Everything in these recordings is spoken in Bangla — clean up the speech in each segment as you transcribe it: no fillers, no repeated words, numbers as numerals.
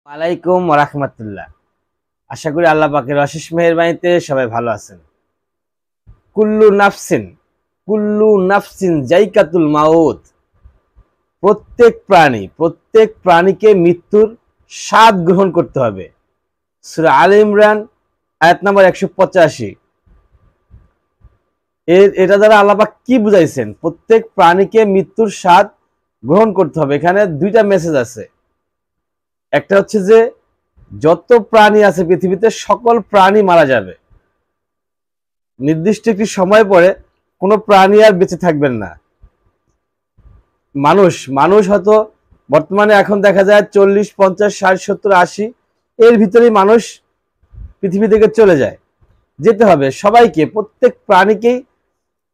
আলাইকুম রাহমাতুল্লাহ। আশা করি আল্লাহ পাকের অশেষ মেহেরবানিতে সবাই ভালো আছেন। কুল্লু নাফসিন জাইকাতুল মাউত। প্রত্যেক প্রাণীকে মৃত্যুর স্বাদ গ্রহণ করতে হবে। সূরা আলে ইমরান আয়াত নাম্বার 185। এটা দ্বারা আল্লাহ পাক কি বুঝাইছেন? প্রত্যেক প্রাণীকে মৃত্যুর স্বাদ গ্রহণ করতে হবে। এখানে দুইটা মেসেজ আছে। একটা হচ্ছে যে যত প্রাণী আছে পৃথিবীতে সকল প্রাণী মারা যাবে, নির্দিষ্ট একটি সময় পরে কোনো প্রাণী আর বেঁচে থাকবেন না। মানুষ হয়তো বর্তমানে এখন দেখা যায় 40, 50, 60, 70, 80 এর ভিতরেই মানুষ পৃথিবী থেকে চলে যায়। যেতে হবে সবাইকে, প্রত্যেক প্রাণীকেই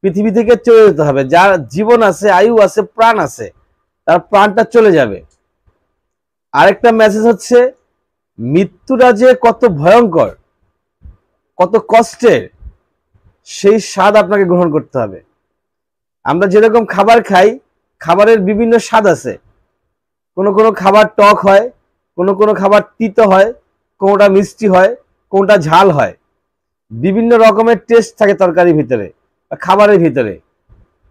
পৃথিবী থেকে চলে যেতে হবে। যার জীবন আছে, আয়ু আছে, প্রাণ আছে, তার প্রাণটা চলে যাবে। আরেকটা মেসেজ হচ্ছে মৃত্যুটা যে কত ভয়ঙ্কর, কত কষ্টের, সেই স্বাদ আপনাকে গ্রহণ করতে হবে। আমরা যেরকম খাবার খাই, খাবারের বিভিন্ন স্বাদ আছে। কোনো খাবার টক হয়, কোনো খাবার তিতো হয়, কোনোটা মিষ্টি হয়, কোনোটা ঝাল হয়। বিভিন্ন রকমের টেস্ট থাকে তরকারির ভিতরে, খাবারের ভিতরে।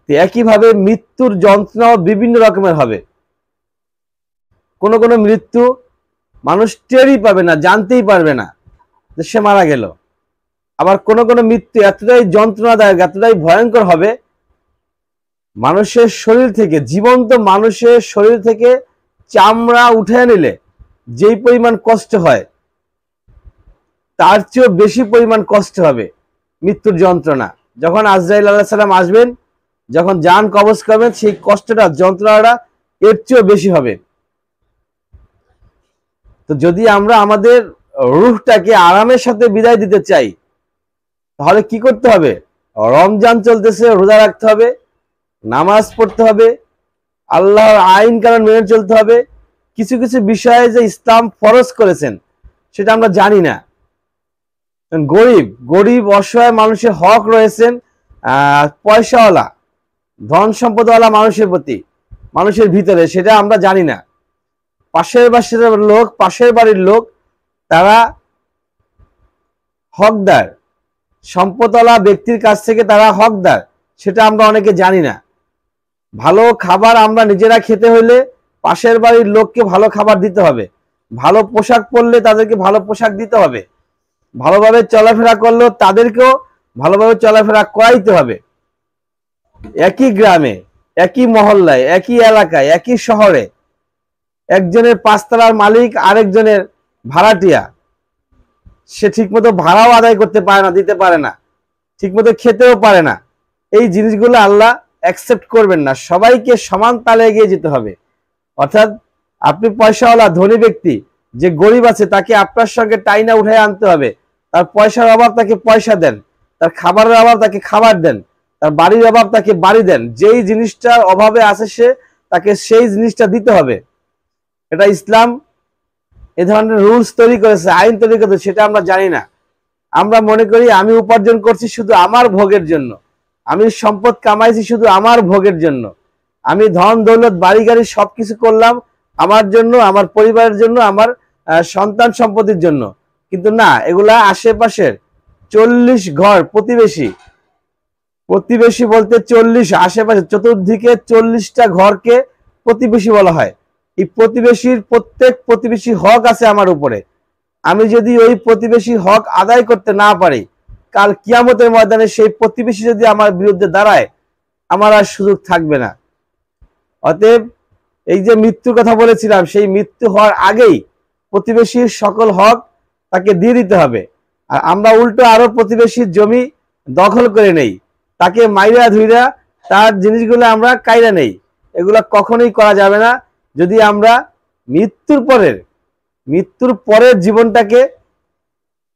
একইভাবে মৃত্যুর যন্ত্রণাও বিভিন্ন রকমের হবে। কোনো মৃত্যু মানুষ টেরই পাবে না, জানতেই পারবে না যে সে মারা গেল। আবার কোনো মৃত্যু এতটাই যন্ত্রণাদায়ক, এতটাই ভয়ঙ্কর হবে, মানুষের শরীর থেকে, জীবন্ত মানুষের শরীর থেকে চামড়া উঠে নিলে যেই পরিমাণ কষ্ট হয়, তার চেয়েও বেশি পরিমাণ কষ্ট হবে মৃত্যুর যন্ত্রণা। যখন আজরাইল আলাইহিস সালাম আসবেন, যখন জান কবজ করবেন, সেই কষ্টটা, যন্ত্রণাটা এর চেয়েও বেশি হবে। তো যদি আমরা আমাদের রূহটাকে আরামের সাথে বিদায় দিতে চাই, তাহলে কি করতে হবে? রমজান চলতেছে, রোজা রাখতে হবে, নামাজ পড়তে হবে, আল্লাহর আইন কানুন মেনে চলতে হবে। কিছু বিষয়ে যে ইসলাম ফরজ করেছেন সেটা আমরা জানি না। গরিব অসহায় মানুষের হক রয়েছেন পয়সাওয়ালা, ধন সম্পদওয়ালা মানুষের প্রতি, মানুষের ভিতরে, সেটা আমরা জানি না। পাশের বাড়ির লোক তারা হকদার, সম্পদওয়ালা ব্যক্তির কাছ থেকে তারা হকদার, সেটা আমরা অনেকে জানি না। ভালো খাবার আমরা নিজেরা খেতে হলে পাশের বাড়ির লোককে ভালো খাবার দিতে হবে। ভালো পোশাক পরলে তাদেরকে ভালো পোশাক দিতে হবে। ভালোভাবে চলাফেরা করলেও তাদেরকেও ভালোভাবে চলাফেরা করাইতে হবে। একই গ্রামে, একই মহল্লায়, একই এলাকায়, একই শহরে একজনের পাঁচতলার মালিক, আরেকজনের ভাড়াটিয়া। সে ঠিকমতো ভাড়াও আদায় করতে পারে না, দিতে পারে না, ঠিকমতো খেতেও পারে না। এই জিনিসগুলো আল্লাহ অ্যাকসেপ্ট করবেন না। সবাইকে সমান তালে এগিয়ে যেতে হবে। অর্থাৎ আপনি পয়সাওয়ালা ধনী ব্যক্তি, যে গরিব আছে তাকে আপনার সঙ্গে টাইনা উঠে আনতে হবে। তার পয়সার অভাব, তাকে পয়সা দেন। তার খাবারের অভাব, তাকে খাবার দেন। তার বাড়ির অভাব, তাকে বাড়ি দেন। যেই জিনিসটার অভাবে আছে সে, তাকে সেই জিনিসটা দিতে হবে। এটা ইসলাম এ ধরনের রুলস তৈরি করেছে, আইন তৈরি করেছে, সেটা আমরা জানি না। আমরা মনে করি আমি উপার্জন করছি শুধু আমার ভোগের জন্য, আমি সম্পদ কামাইছি শুধু আমার ভোগের জন্য, আমি ধন দৌলত বাড়ি গাড়ি সবকিছু করলাম আমার জন্য, আমার পরিবারের জন্য, আমার সন্তান সম্পত্তির জন্য। কিন্তু না, এগুলা আশেপাশের 40 ঘর প্রতিবেশী বলতে 40, আশেপাশে চতুর্দিকে 40টা ঘরকে প্রতিবেশী বলা হয়। এই প্রত্যেক প্রতিবেশী হক আছে আমার উপরে। আমি যদি ওই প্রতিবেশী হক আদায় করতে না পারি, কাল কিয়ামতের ময়দানে সেই প্রতিবেশী যদি আমার বিরুদ্ধে দাঁড়ায়, আমার আর সুযোগ থাকবে না। অতএব এই যে মৃত্যুর কথা বলেছিলাম, সেই মৃত্যু হওয়ার আগেই প্রতিবেশীর সকল হক তাকে দিয়ে দিতে হবে। আর আমরা উল্টো আরো প্রতিবেশীর জমি দখল করে নেই, তাকে মাইরা ধুইরা তার জিনিসগুলো আমরা কাইরা নেই। এগুলা কখনোই করা যাবে না। যদি আমরা মৃত্যুর পরের জীবনটাকে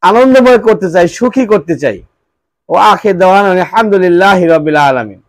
আনন্দময় করতে চাই, সুখী করতে চাই। ও আখির দাওয়ানা আলহামদুলিল্লাহি রাব্বিল আলামিন।